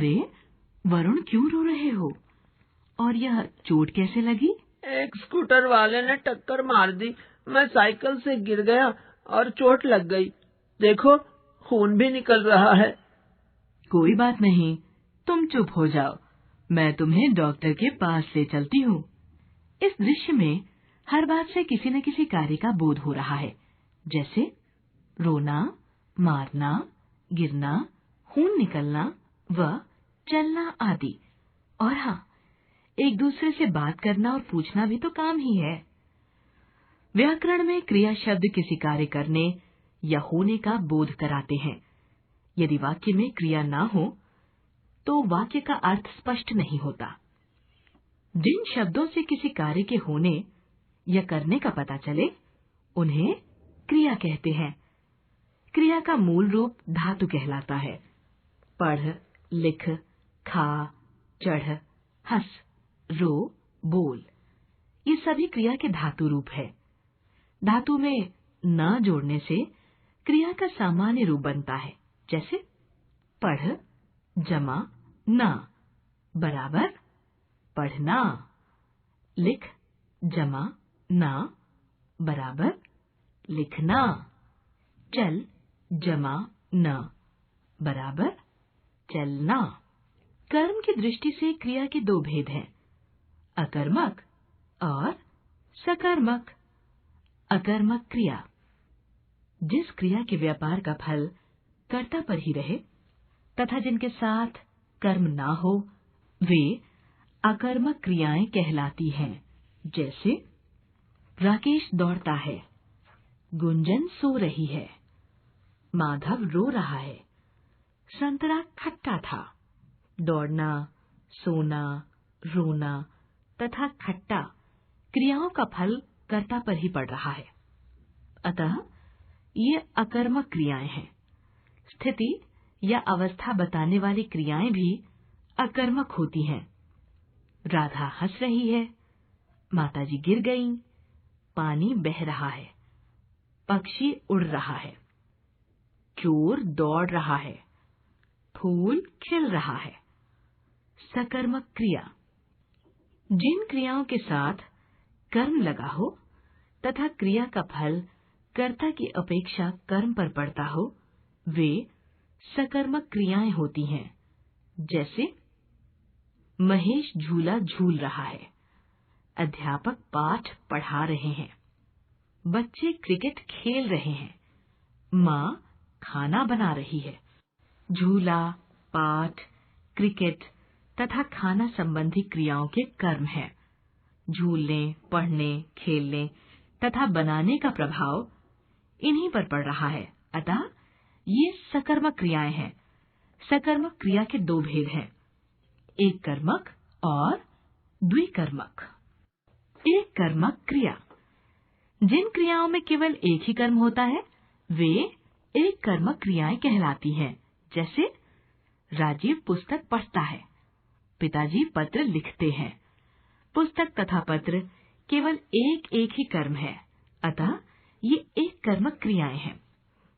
अरे वरुण, क्यों रो रहे हो? और यह चोट कैसे लगी? एक स्कूटर वाले ने टक्कर मार दी। मैं साइकिल से गिर गया और चोट लग गई। देखो, खून भी निकल रहा है। कोई बात नहीं, तुम चुप हो जाओ, मैं तुम्हें डॉक्टर के पास ले चलती हूँ। इस दृश्य में हर बात से किसी न किसी कार्य का बोध हो रहा है, जैसे रोना, मारना, गिरना, खून निकलना व चलना आदि। और हाँ, एक दूसरे से बात करना और पूछना भी तो काम ही है। व्याकरण में क्रिया शब्द किसी कार्य करने या होने का बोध कराते हैं। यदि वाक्य में क्रिया ना हो तो वाक्य का अर्थ स्पष्ट नहीं होता। जिन शब्दों से किसी कार्य के होने या करने का पता चले, उन्हें क्रिया कहते हैं। क्रिया का मूल रूप धातु कहलाता है। पढ़, लिख, खा, चढ़, हंस, रो, बोल, ये सभी क्रिया के धातु रूप है। धातु में न जोड़ने से क्रिया का सामान्य रूप बनता है, जैसे पढ़ जमा ना बराबर पढ़ना, लिख जमा ना बराबर लिखना, चल जमा न बराबर चलना। कर्म की दृष्टि से क्रिया के दो भेद हैं, अकर्मक और सकर्मक। अकर्मक क्रिया, जिस क्रिया के व्यापार का फल कर्ता पर ही रहे तथा जिनके साथ कर्म ना हो, वे अकर्मक क्रियाएं कहलाती हैं। जैसे राकेश दौड़ता है, गुंजन सो रही है, माधव रो रहा है, संतरा खट्टा था। दौड़ना, सोना, रोना तथा खट्टा क्रियाओं का फल कर्ता पर ही पड़ रहा है, अतः ये अकर्मक क्रियाएं हैं। स्थिति या अवस्था बताने वाली क्रियाएं भी अकर्मक होती हैं। राधा हंस रही है, माताजी गिर गईं, पानी बह रहा है, पक्षी उड़ रहा है, चोर दौड़ रहा है, फूल खिल रहा है। सकर्मक क्रिया, जिन क्रियाओं के साथ कर्म लगा हो तथा क्रिया का फल कर्ता की अपेक्षा कर्म पर पड़ता हो, वे सकर्मक क्रियाएं होती हैं। जैसे महेश झूला झूल रहा है, अध्यापक पाठ पढ़ा रहे हैं, बच्चे क्रिकेट खेल रहे हैं, माँ खाना बना रही है। झूला, पाठ, क्रिकेट तथा खाना संबंधी क्रियाओं के कर्म हैं। झूलने, पढ़ने, खेलने तथा बनाने का प्रभाव इन्हीं पर पड़ रहा है, अतः ये सकर्मक क्रियाएं हैं। सकर्मक क्रिया के दो भेद हैं, एक कर्मक और द्विकर्मक। एक कर्मक क्रिया, जिन क्रियाओं में केवल एक ही कर्म होता है, वे एक कर्मक क्रियाएं कहलाती हैं। जैसे राजीव पुस्तक पढ़ता है, पिताजी पत्र लिखते हैं। पुस्तक तथा पत्र केवल एक एक ही कर्म है, अतः ये एक कर्मक क्रियाएं हैं।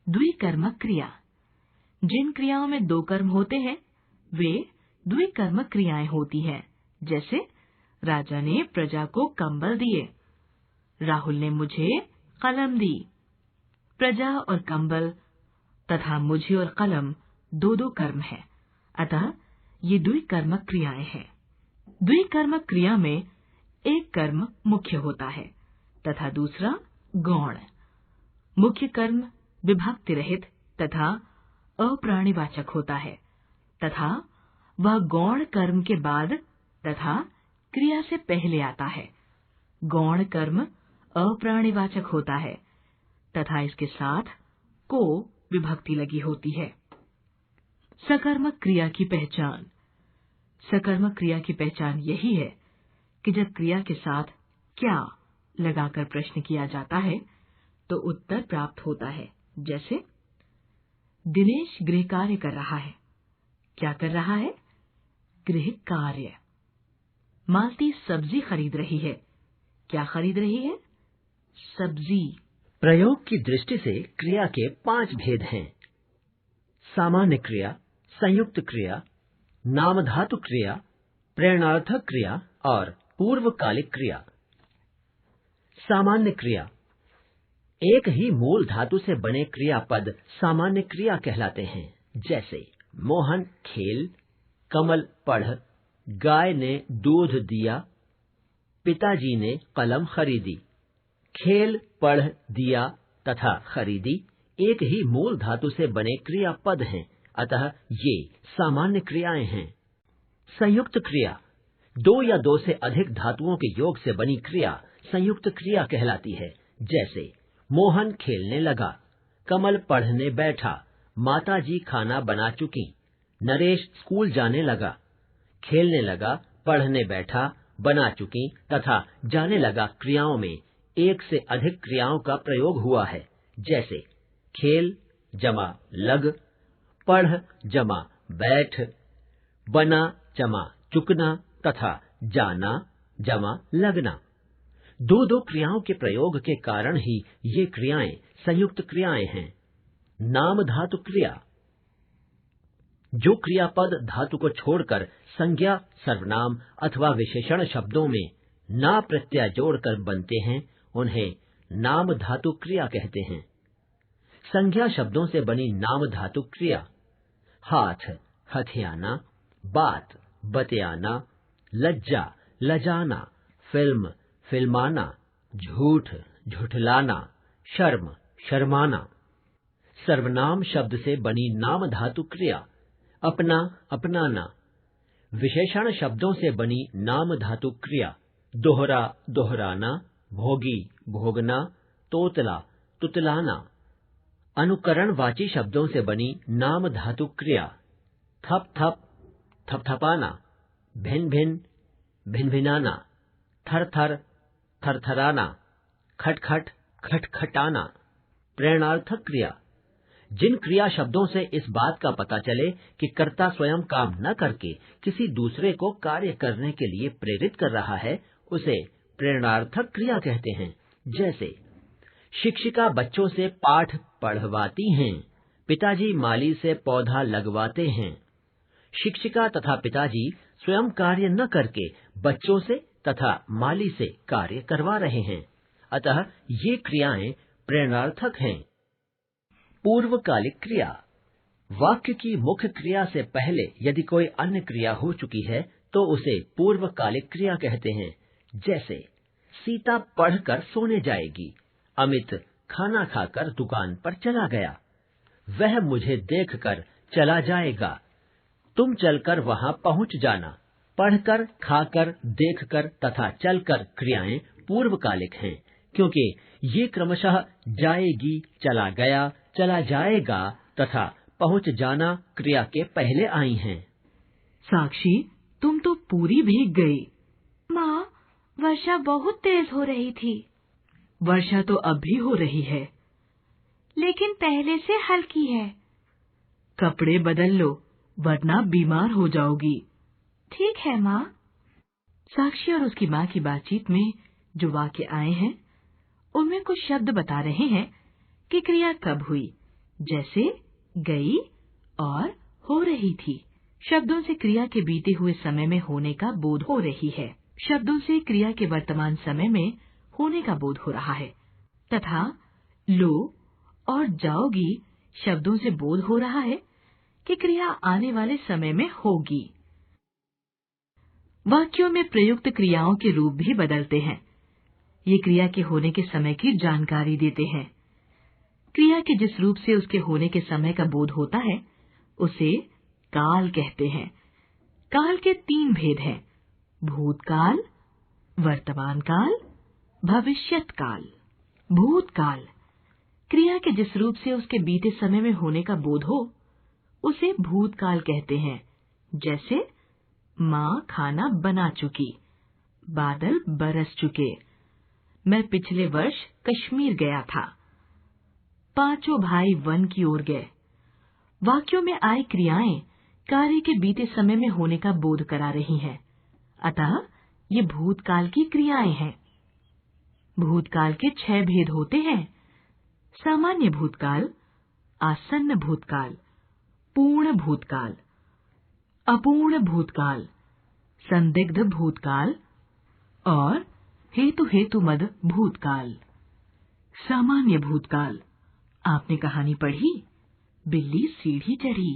द्विकर्मक क्रिया, जिन क्रियाओं में दो कर्म होते हैं, वे द्विकर्मक क्रियाएं होती हैं। जैसे राजा ने प्रजा को कंबल दिए, राहुल ने मुझे कलम दी। प्रजा और कंबल तथा मुझे और कलम दो दो कर्म है, अतः ये द्विकर्मक क्रियाएं हैं। द्विकर्मक क्रिया में एक कर्म मुख्य होता है तथा दूसरा गौण। मुख्य कर्म विभक्ति रहित तथा अप्राणिवाचक होता है तथा वह गौण कर्म के बाद तथा क्रिया से पहले आता है। गौण कर्म अप्राणिवाचक होता है तथा इसके साथ को विभक्ति लगी होती है। सकर्मक क्रिया की पहचान, सकर्मक क्रिया की पहचान यही है कि जब क्रिया के साथ क्या लगाकर प्रश्न किया जाता है तो उत्तर प्राप्त होता है। जैसे दिनेश गृह कार्य कर रहा है, क्या कर रहा है? गृह कार्य। मालती सब्जी खरीद रही है, क्या खरीद रही है? सब्जी। प्रयोग की दृष्टि से क्रिया के 5 भेद हैं, सामान्य क्रिया, संयुक्त क्रिया, नामधातु क्रिया, प्रेरणार्थक क्रिया और पूर्वकालिक क्रिया। सामान्य क्रिया। एक ही मूल धातु से बने क्रियापद सामान्य क्रिया कहलाते हैं। जैसे मोहन खेल, कमल पढ़, गाय ने दूध दिया, पिताजी ने कलम खरीदी। खेल, पढ़, दिया तथा खरीदी एक ही मूल धातु से बने क्रियापद हैं, अतः ये सामान्य क्रियाएं हैं। संयुक्त क्रिया। दो या दो से अधिक धातुओं के योग से बनी क्रिया संयुक्त क्रिया कहलाती है। जैसे मोहन खेलने लगा, कमल पढ़ने बैठा, माताजी खाना बना चुकी, नरेश स्कूल जाने लगा। खेलने लगा, पढ़ने बैठा, बना चुकी तथा जाने लगा क्रियाओं में एक से अधिक क्रियाओं का प्रयोग हुआ है। जैसे खेल जमा लग, पढ़ जमा बैठ, बना जमा चुकना तथा जाना जमा लगना। दो दो क्रियाओं के प्रयोग के कारण ही ये क्रियाएं संयुक्त क्रियाएं हैं। नाम धातु क्रिया। जो क्रियापद धातु को छोड़कर संज्ञा, सर्वनाम अथवा विशेषण शब्दों में ना प्रत्यय जोड़कर बनते हैं, उन्हें नाम धातु क्रिया कहते हैं। संज्ञा शब्दों से बनी नाम धातु क्रिया हाथ, हथियाना, बात, बतियाना, लज्जा, लजाना, फिल्म, फिल्माना, झूठ, झुठलाना, शर्म, शर्माना। सर्वनाम शब्द से बनी नाम धातु क्रिया अपना, अपनाना। विशेषण शब्दों से बनी नाम धातु क्रिया दोहरा, दोहराना, भोगी, भोगना, तोतला, तुतलाना। अनुकरणवाची शब्दों से बनी नाम धातु क्रिया थप थप, थपथपाना, भिन भिन, भिनभिनाना, थर थर, थरथराना, खटखट, खटखटाना। प्रेरणार्थक क्रिया। जिन क्रिया शब्दों से इस बात का पता चले कि कर्ता स्वयं काम न करके किसी दूसरे को कार्य करने के लिए प्रेरित कर रहा है, उसे प्रेरणार्थक क्रिया कहते हैं। जैसे शिक्षिका बच्चों से पाठ पढ़वाती हैं, पिताजी माली से पौधा लगवाते हैं। शिक्षिका तथा पिताजी स्वयं कार्य न करके बच्चों से तथा माली से कार्य करवा रहे हैं, अतः ये क्रियाएं प्रेरणार्थक हैं। पूर्वकालिक क्रिया। वाक्य की मुख्य क्रिया से पहले यदि कोई अन्य क्रिया हो चुकी है तो उसे पूर्वकालिक क्रिया कहते हैं। जैसे सीता पढ़कर सोने जाएगी, अमित खाना खाकर दुकान पर चला गया, वह मुझे देखकर चला जाएगा, तुम चलकर वहां पहुंच जाना। पढ़कर, खाकर, देखकर तथा चलकर क्रियाएं पूर्वकालिक हैं, क्योंकि ये क्रमशः जाएगी, चला गया, चला जाएगा तथा पहुंच जाना क्रिया के पहले आई हैं। साक्षी, तुम तो पूरी भीग गई। माँ, वर्षा बहुत तेज हो रही थी। वर्षा तो अब भी हो रही है, लेकिन पहले से हल्की है। कपड़े बदल लो, वरना बीमार हो जाओगी। ठीक है माँ। साक्षी और उसकी माँ की बातचीत में जो वाक्य आए हैं, उनमें कुछ शब्द बता रहे हैं कि क्रिया कब हुई, जैसे गई और हो रही थी। शब्दों से क्रिया के बीते हुए समय में होने का बोध हो रही है। शब्दों से क्रिया के वर्तमान समय में होने का बोध हो रहा है, तथा लो और जाओगी शब्दों से बोध हो रहा है कि क्रिया आने वाले समय में होगी। वाक्यों में प्रयुक्त क्रियाओं के रूप भी बदलते हैं। ये क्रिया के होने के समय की जानकारी देते हैं। क्रिया के जिस रूप से उसके होने के समय का बोध होता है, उसे काल कहते हैं। काल के 3 भेद हैं: भूतकाल, वर्तमान काल, भविष्यत काल। भूतकाल क्रिया के जिस रूप से उसके बीते समय में होने का बोध हो, उसे भूतकाल कहते हैं। जैसे माँ खाना बना चुकी, बादल बरस चुके, मैं पिछले वर्ष कश्मीर गया था, 5 भाई वन की ओर गए। वाक्यों में आई क्रियाएं कार्य के बीते समय में होने का बोध करा रही हैं, अतः ये भूतकाल की क्रियाएं हैं। भूतकाल के 6 भेद होते हैं: सामान्य भूतकाल, आसन्न भूतकाल, पूर्ण भूतकाल, अपूर्ण भूतकाल, संदिग्ध भूतकाल और हेतुमद भूतकाल। सामान्य भूतकाल। आपने कहानी पढ़ी? बिल्ली सीढ़ी चढ़ी,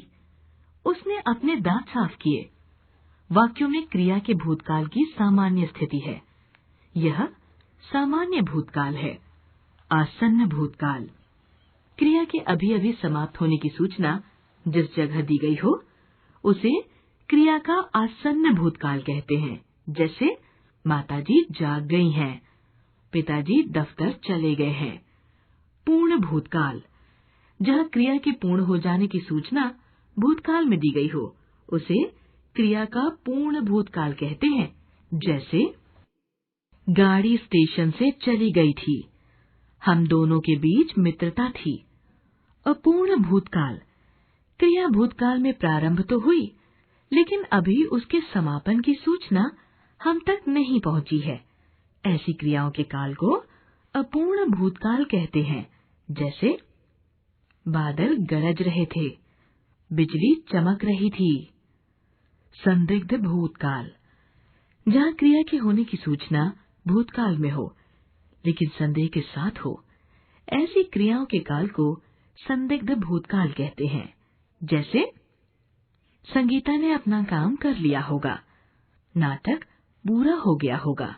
उसने अपने दांत साफ किए। वाक्यों में क्रिया के भूतकाल की सामान्य स्थिति है। यह सामान्य भूतकाल है। आसन्न भूतकाल। क्रिया के अभी-अभी समाप्त होने की सूचना जिस जगह दी गई हो उसे क्रिया का आसन्न भूतकाल कहते हैं। जैसे माताजी जाग गई हैं, पिताजी दफ्तर चले गए हैं। पूर्ण भूतकाल। जहाँ क्रिया के पूर्ण हो जाने की सूचना भूतकाल में दी गई हो उसे क्रिया का पूर्ण भूतकाल कहते हैं। जैसे गाड़ी स्टेशन से चली गई थी, हम दोनों के बीच मित्रता थी। अपूर्ण भूतकाल। क्रिया भूतकाल में प्रारंभ तो हुई, लेकिन अभी उसके समापन की सूचना हम तक नहीं पहुंची है। ऐसी क्रियाओं के काल को अपूर्ण भूतकाल कहते हैं। जैसे बादल गरज रहे थे, बिजली चमक रही थी। संदिग्ध भूतकाल। जहाँ क्रिया के होने की सूचना भूतकाल में हो लेकिन संदेह के साथ हो, ऐसी क्रियाओं के काल को संदिग्ध भूतकाल कहते हैं। जैसे संगीता ने अपना काम कर लिया होगा, नाटक पूरा हो गया होगा।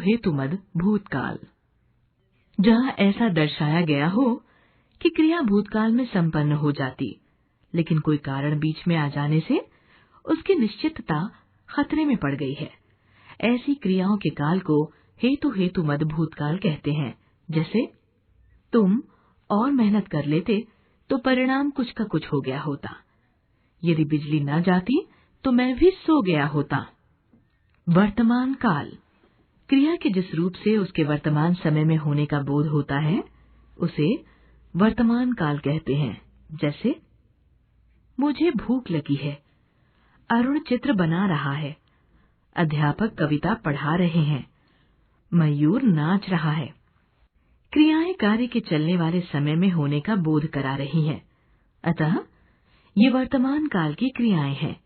हेतुमद भूतकाल। जहाँ ऐसा दर्शाया गया हो कि क्रिया भूतकाल में संपन्न हो जाती, लेकिन कोई कारण बीच में आ जाने से उसकी निश्चितता खतरे में पड़ गई है, ऐसी क्रियाओं के काल को हेतुमद भूतकाल कहते हैं। जैसे तुम और मेहनत कर लेते तो परिणाम कुछ का कुछ हो गया होता। यदि बिजली न जाती तो मैं भी सो गया होता। वर्तमान काल। क्रिया के जिस रूप से उसके वर्तमान समय में होने का बोध होता है उसे वर्तमान काल कहते हैं। जैसे मुझे भूख लगी है, अरुण चित्र बना रहा है, अध्यापक कविता पढ़ा रहे हैं, मयूर नाच रहा है। क्रियाएं कार्य के चलने वाले समय में होने का बोध करा रही हैं, अतः ये वर्तमान काल की क्रियाएं हैं।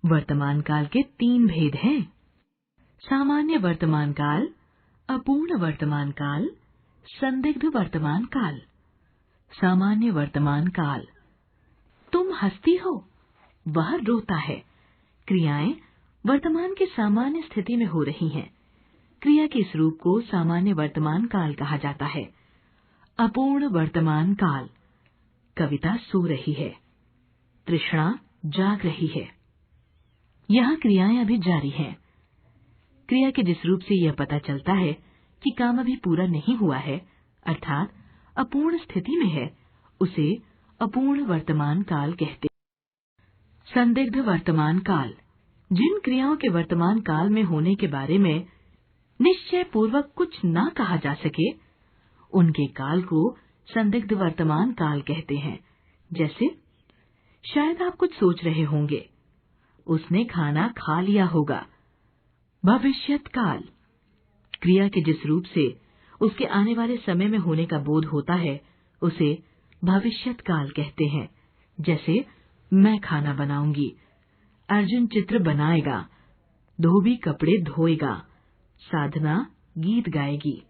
वर्तमान काल के 3 भेद हैं: सामान्य वर्तमान काल, अपूर्ण वर्तमान काल, संदिग्ध वर्तमान काल। सामान्य वर्तमान काल। तुम हंसती हो, वह रोता है। क्रियाएं वर्तमान की सामान्य स्थिति में हो रही हैं। क्रिया के इस रूप को सामान्य वर्तमान काल कहा जाता है। अपूर्ण वर्तमान काल। कविता सो रही है, तृष्णा जाग रही है। यहाँ क्रियाएं अभी जारी हैं। क्रिया के जिस रूप से यह पता चलता है कि काम अभी पूरा नहीं हुआ है, अर्थात अपूर्ण स्थिति में है, उसे अपूर्ण वर्तमान काल कहते हैं। संदिग्ध वर्तमान काल। जिन क्रियाओं के वर्तमान काल में होने के बारे में निश्चय पूर्वक कुछ न कहा जा सके, उनके काल को संदिग्ध वर्तमान काल कहते हैं। जैसे शायद आप कुछ सोच रहे होंगे, उसने खाना खा लिया होगा। भविष्यत काल। क्रिया के जिस रूप से उसके आने वाले समय में होने का बोध होता है उसे भविष्यत काल कहते हैं। जैसे मैं खाना बनाऊंगी, अर्जुन चित्र बनाएगा, धोबी कपड़े धोएगा, साधना गीत गाएगी।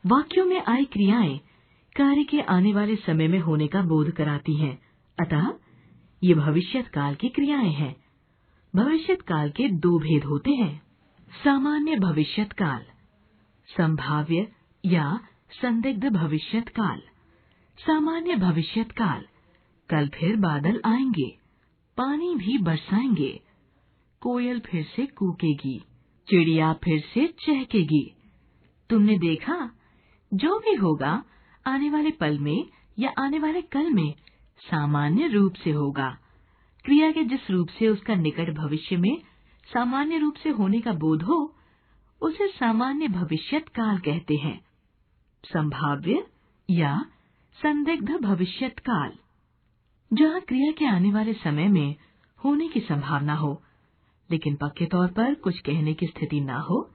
वाक्यों में आई क्रियाएं कार्य के आने वाले समय में होने का बोध कराती हैं, अतः ये भविष्यत काल की क्रियाएं हैं। भविष्यत काल के 2 भेद होते हैं: सामान्य भविष्यत काल, संभाव्य या संदिग्ध भविष्यत काल। सामान्य भविष्यत काल। कल फिर बादल आएंगे, पानी भी बरसाएंगे, कोयल फिर से कूकेगी, चिड़िया फिर से चहकेगी। तुमने देखा, जो भी होगा आने वाले पल में या आने वाले कल में सामान्य रूप से होगा। क्रिया के जिस रूप से उसका निकट भविष्य में सामान्य रूप से होने का बोध हो उसे सामान्य भविष्यत काल कहते हैं। संभाव्य या संदिग्ध भविष्यत काल। जहाँ क्रिया के आने वाले समय में होने की संभावना हो लेकिन पक्के तौर पर कुछ कहने की स्थिति न हो,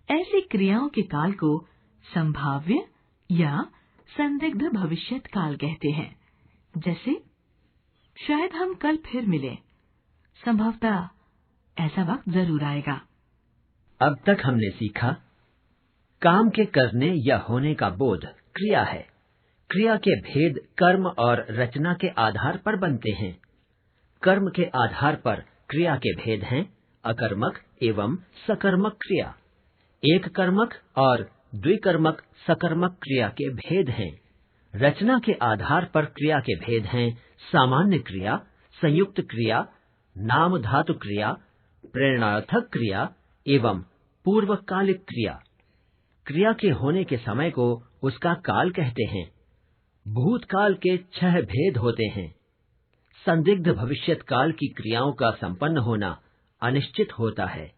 ऐसी क्रियाओं के काल को संभाव्य या संदिग्ध भविष्यत काल कहते हैं। जैसे शायद हम कल फिर मिलें। संभवतः ऐसा वक्त जरूर आएगा। अब तक हमने सीखा, काम के करने या होने का बोध क्रिया है। क्रिया के भेद कर्म और रचना के आधार पर बनते हैं। कर्म के आधार पर क्रिया के भेद हैं अकर्मक एवं सकर्मक क्रिया। एक कर्मक और द्विकर्मक सकर्मक क्रिया के भेद हैं। रचना के आधार पर क्रिया के भेद हैं सामान्य क्रिया, संयुक्त क्रिया, नाम धातु क्रिया, प्रेरणार्थक क्रिया एवं पूर्वकालिक क्रिया। क्रिया के होने के समय को उसका काल कहते हैं। भूतकाल के 6 भेद होते हैं। संदिग्ध भविष्यत काल की क्रियाओं का संपन्न होना अनिश्चित होता है।